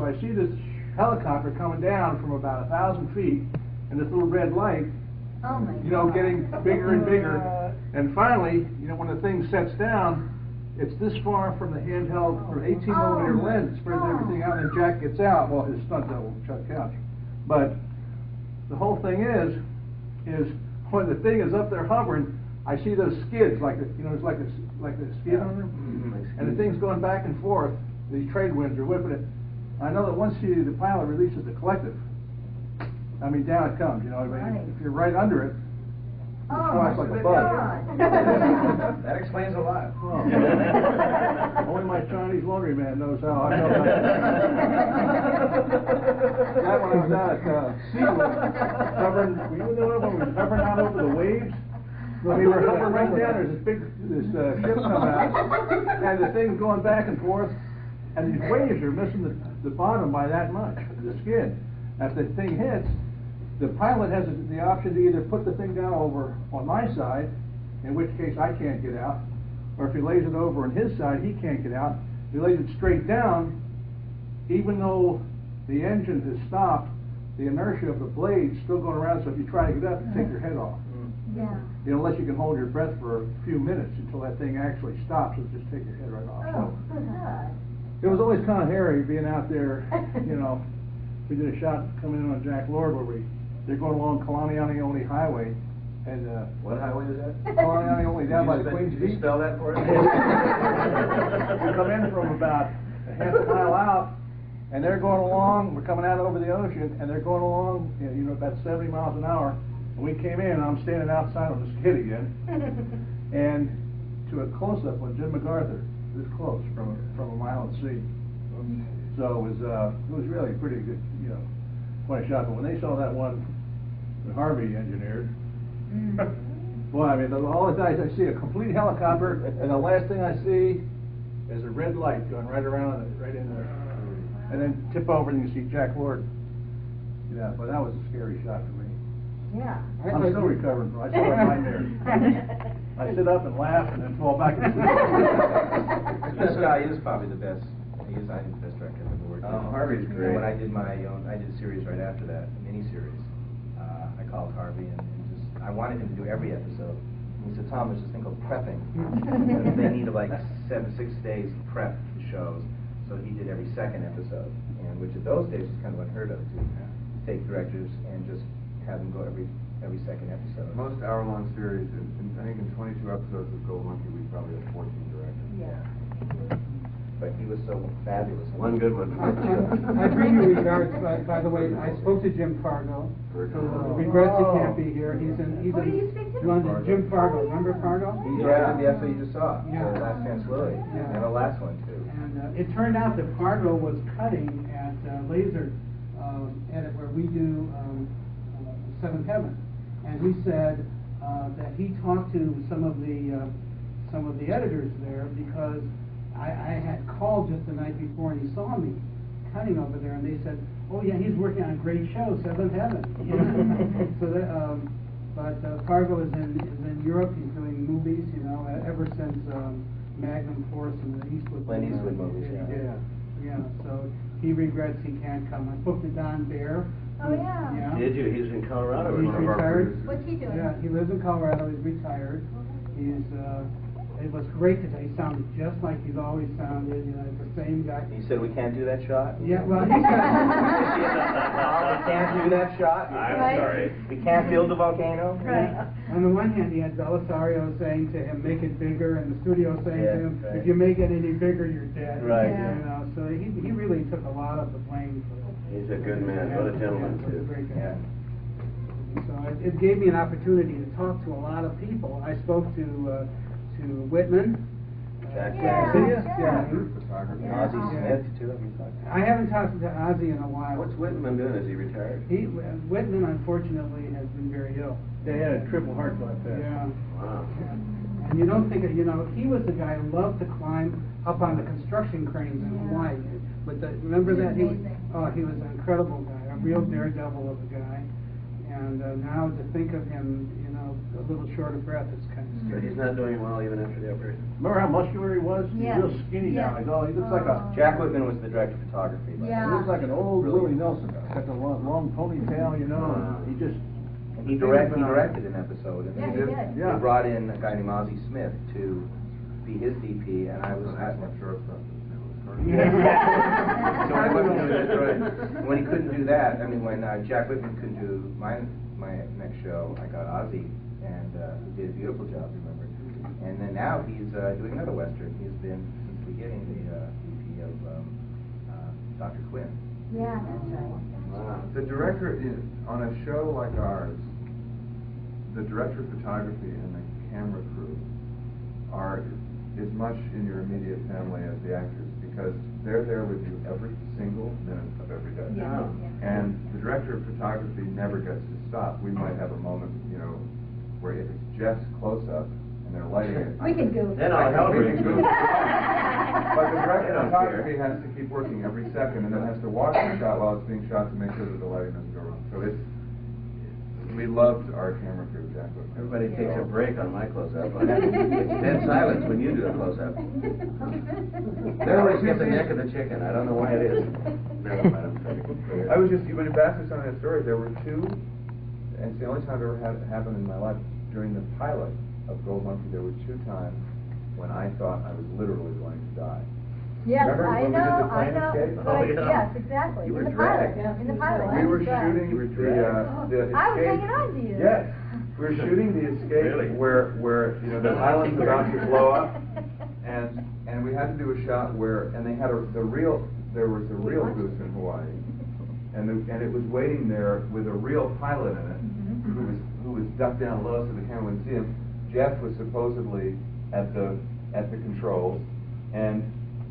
so I see this helicopter coming down from about 1,000 feet, and this little red light, you know, getting bigger and bigger, and finally, you know, when the thing sets down, it's this far from the handheld, from 18-millimeter lens, it spreads everything out, and Jack gets out. Well, his stunt double, Chuck Couch. But the whole thing is when the thing is up there hovering, I see those skids, like the, you know, it's like a skid on them, and the thing's going back and forth. These trade winds are whipping it. I know that once the pilot releases the collective, I mean, down it comes. You know, I mean, if you're right under it, it flies like a bug. That explains a lot. Oh. Only my Chinese laundryman knows how I know that. That when I was out at SeaWorld, hovering, when we were hovering out over the waves, when we were hovering right down, there's this big ship coming out, and the thing's going back and forth, and these waves are missing the bottom by that much, the skid. As the thing hits, the pilot has the option to either put the thing down over on my side, in which case I can't get out, or if he lays it over on his side, he can't get out. If he lays it straight down, even though the engine has stopped, the inertia of the blade's still going around, so if you try to get up, you take your head off. Yeah. You know, unless you can hold your breath for a few minutes until that thing actually stops, it'll just take your head right off. Oh, good God. It was always kind of hairy being out there, you know. We did a shot coming in on Jack Lord where they're going along Kalaniani Only Highway, and what highway is that? Kalaniani Only down by the Queens Can you Beach. spell that for us? We come in from about a half a mile out, and they're going along. We're coming out over the ocean, and they're going along, you know, about 70 miles an hour. And we came in, and I'm standing outside on the skid again, and to a close-up on Jim MacArthur, this close from a mile at sea. So it was really pretty good, you know, funny shot. But when they saw that one that Harvey engineered, boy, I mean, all the time I see a complete helicopter, and the last thing I see is a red light going right around it, right in there, and then tip over and you see Jack Lord. Yeah, but that was a scary shot for me. Yeah. I'm still recovering from it. I still have nightmares. I sit up and laugh and then fall back asleep. This guy is probably the best. He is, I think, the best director I've ever worked with. Harvey's great. When I did my own, I did a series right after that, a mini-series. I called Harvey and just, I wanted him to do every episode. And he said, Tom, there's this thing called prepping. They needed like 6 days to prep the shows. So he did every second episode, and which in those days was kind of unheard of to take directors and just have them go every second episode. Most hour-long series, I think in 22 episodes of Gold Monkey, we probably had 14 directors. Yeah. But he was so fabulous. One good one. I bring you regards, by the way. I spoke to Jim Fargo. Regrets he can't be here. He's in Who did you speak to? London. Jim Fargo. Remember Fargo? He's directed the episode you just saw, Yeah. the last Chance Lily, Yeah. and the last one too. And it turned out that Fargo was cutting at Laser Edit, where we do Seventh Heaven, and he said that he talked to some of the editors there because I had called just the night before, and he saw me cutting over there, and they said, "Oh yeah, he's working on a great show, Seventh Heaven." You know? So that, but Fargo is in Europe. He's doing movies, you know, ever since Magnum Force and the Eastwood. Clint Eastwood movies, yeah. So he regrets he can't come. I spoke to Don Baer. Oh yeah. Yeah. Did you? He's in Colorado. He's retired. What's he doing? Yeah, he lives in Colorado. He's retired. He's it was great today. He sounded just like he's always sounded. You know, the same guy. He said we can't do that shot. Yeah, well, he said. We can't do that shot. I'm sorry. We can't build a volcano. Right. On the one hand, he had Belisario saying to him, "Make it bigger," and the studio saying to him, right. "If you make it any bigger, you're dead." Right. Yeah. You know, so he really took a lot of the blame for it. He's a good man. What a gentleman, Yeah, he was a too. great guy. Yeah. So it gave me an opportunity to talk to a lot of people. I spoke to Whitman. Jack Yeah. Photography. Yeah. Ozzie Smith too. Have you talked to him? I haven't talked to Ozzy in a while. What's Whitman doing? Is he retired? Whitman, unfortunately, has been very ill. They had a triple heart bypass. Yeah. Wow. And you don't think, you know, he was the guy who loved to climb up on the construction cranes in Hawaii. But remember that? He was an incredible guy, a real daredevil of a guy. And now to think of him, you know, a little short of breath, it's kind of So scary. he's not doing well even after the operation? Remember how muscular he was? Yeah. He's real skinny now. Yeah. He looks like a, Jack Whitman was the director of photography. by the way. Yeah. he looks like an old Willie Nelson. Got the long ponytail, you know, and he just, And he directed an episode. And Yeah, he did. Yeah. They brought in a guy named Ozzie Smith to be his DP, and I was That's my shortstop. So when he wasn't doing that, right. When he couldn't do that, I mean, when Jack Whitman couldn't do my next show, I got Ozzy, and he did a beautiful job, remember? And then now he's doing another Western. He's been, since the beginning, the DP of Dr. Quinn. Yeah, that's right. Wow. The director, on a show like ours, the director of photography and the camera crew are as much in your immediate family as the actors, because they're there with you every single minute of every day. Yeah. And the director of photography never gets to stop. We might have a moment, you know, where if it's Jeff's close-up and they're lighting it. We can goof. Then all hell We breaks can loose. goof. But the director They of don't photography care. has to keep working every second, and then has to watch the shot while it's being shot to make sure that the lighting doesn't go wrong. So we loved our camera crew, Jack Whitman. Everybody takes a break on my close-up. It's dead silence when you do a close-up. They always get the neck of the chicken. I don't know why it is. Never mind. I was just, when you asked me some of that story, there were two, and it's the only time I've ever had it happen in my life. During the pilot of Gold Monkey, there were two times when I thought I was literally going to die. Yes, Remember I when we did know, the I plane know. escape? Oh, yeah. Yes, exactly. You In were the pilot, dragged. in the pilot. We were that's right. shooting You were the escape. I was hanging on to you. Yes, we were shooting the escape Really? where you know the island's about to blow up, and we had to do a shot where, and they had there was a real goose in Hawaii, and it was waiting there with a real pilot in it, who was ducked down low so the camera wouldn't see him. Jeff was supposedly at the controls, and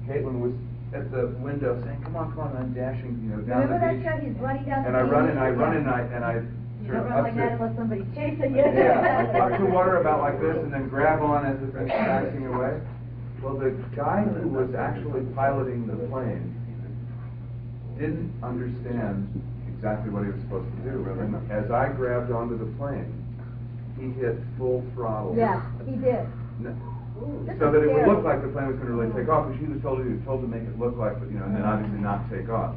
Caitlin was at the window saying, "Come on, come on!" I'm dashing, you know, down Remember the that beach. shot? He's running down the And I beach. run and I run Yeah. and I You sort don't of run like that upset. unless somebody's chasing you. Yeah, up to water about like this, and then grab on as the thing's taxiing away. Well, the guy who was actually piloting the plane didn't understand exactly what he was supposed to do. And as I grabbed onto the plane, he hit full throttle. Yeah, he did. N- This So is that it would scary. look like the plane was going to really take off, because he was told to make it look like, you know, and then obviously not take off.